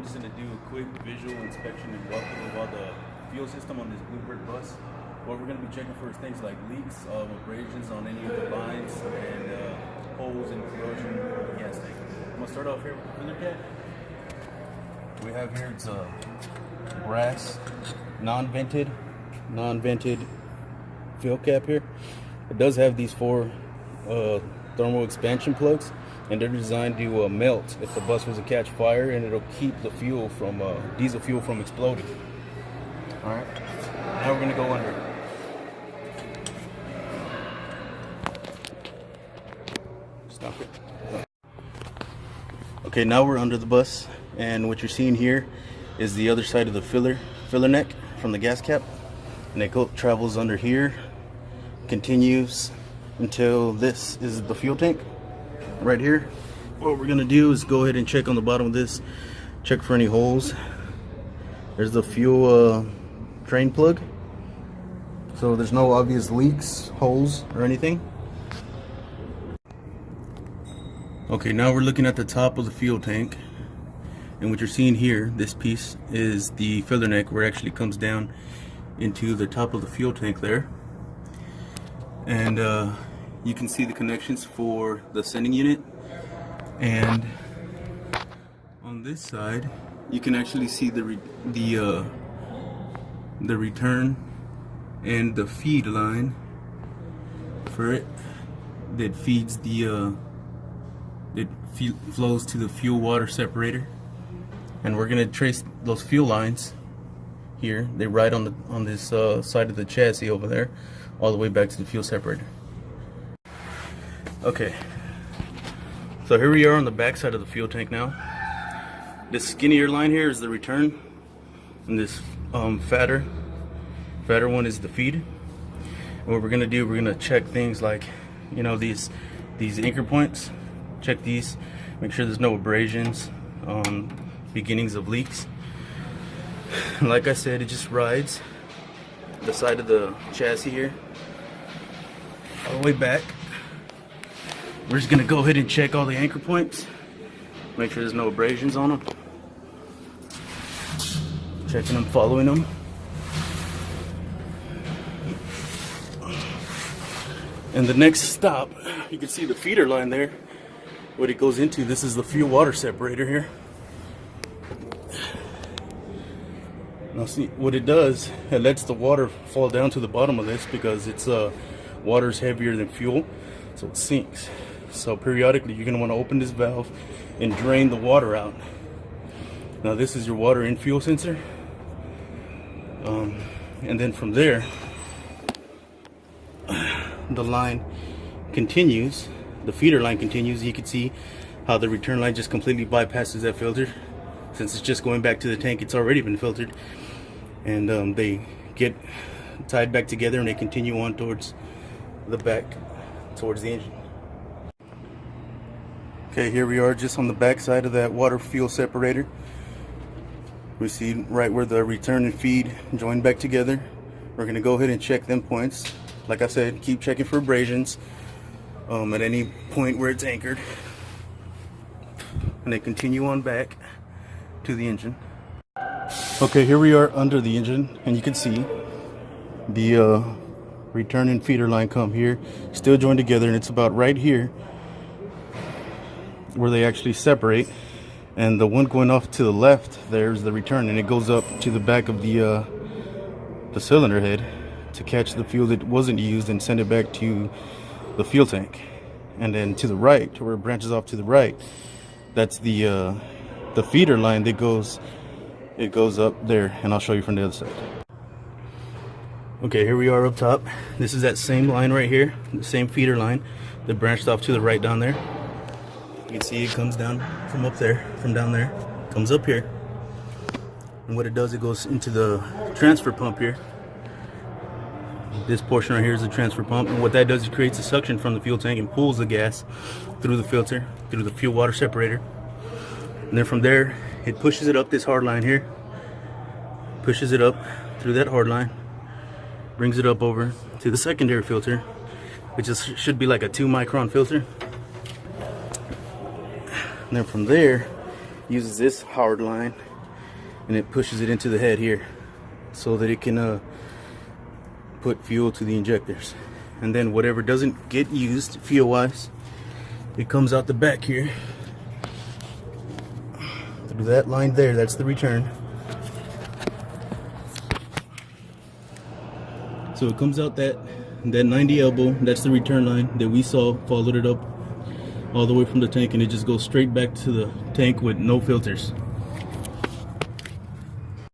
just going to do a quick visual inspection and walkthrough of all the fuel system on this Bluebird bus. What we're going to be checking for is things like leaks, abrasions on any of the lines, and holes and corrosion of the gas tank. I'm going to start off here with the filler cap. We have here, it's a brass, non-vented fuel cap here. It does have these four thermal expansion plugs, and they're designed to melt if the bus was to catch fire, and it'll keep the fuel from diesel fuel from exploding. All right, now we're gonna go under. Stop it. Okay, now we're under the bus, and what you're seeing here is the other side of the filler neck from the gas cap, and it travels under here, continues until this is the fuel tank right here. What we're gonna do is go ahead and check on the bottom of this, check for any holes. There's the fuel drain plug, so there's no obvious leaks, holes, or anything. Okay, now we're looking at the top of the fuel tank, and what you're seeing here, this piece is the filler neck where it actually comes down into the top of the fuel tank there. And you can see the connections for the sending unit, and on this side you can actually see the return and the feed line for it that feeds flows to the fuel water separator. And we're gonna trace those fuel lines here. They ride on this side of the chassis over there, all the way back to the fuel separator. Okay, so here we are on the back side of the fuel tank now. This skinnier line here is the return, and this fatter one is the feed. And what we're gonna do, we're gonna check things like, you know, these anchor points. Check these, make sure there's no abrasions, beginnings of leaks. And like I said, it just rides the side of the chassis here all the way back. We're just gonna go ahead and check all the anchor points, make sure there's no abrasions on them. Checking them, following them. And the next stop, you can see the feeder line there, what it goes into. This is the fuel water separator here. Now see what it does, it lets the water fall down to the bottom of this because it's water's heavier than fuel, so it sinks. So periodically you're going to want to open this valve and drain the water out. Now this is your water and fuel sensor, and then from there the line continues, the feeder line continues. You can see how the return line just completely bypasses that filter. Since it's just going back to the tank, it's already been filtered, and they get tied back together and they continue on towards the back, towards the engine. Okay, here we are just on the back side of that water fuel separator. We see right where the return and feed join back together. We're going to go ahead and check them points. Like I said, keep checking for abrasions at any point where it's anchored, and they continue on back to the engine. Okay, here we are under the engine, and you can see the return and feeder line come here, still joined together, and it's about right here where they actually separate. And the one going off to the left, there's the return, and it goes up to the back of the cylinder head to catch the fuel that wasn't used and send it back to the fuel tank. And then to the right, where it branches off to the right, that's the feeder line that goes up there, and I'll show you from the other side. Okay, here we are up top. This is that same line right here, the same feeder line that branched off to the right down there. You can see it comes down from up there, from down there, comes up here, and what it does, it goes into the transfer pump here. This portion right here is the transfer pump, and what that does, it creates a suction from the fuel tank and pulls the gas through the filter, through the fuel water separator. And then from there, it pushes it up this hard line here, pushes it up through that hard line, brings it up over to the secondary filter, which should be like a 2-micron filter. And then from there, uses this hard line and it pushes it into the head here so that it can put fuel to the injectors. And then whatever doesn't get used fuel wise, it comes out the back here through that line there. That's the return. So it comes out that 90 elbow, that's the return line that we saw, followed it up all the way from the tank, and it just goes straight back to the tank with no filters.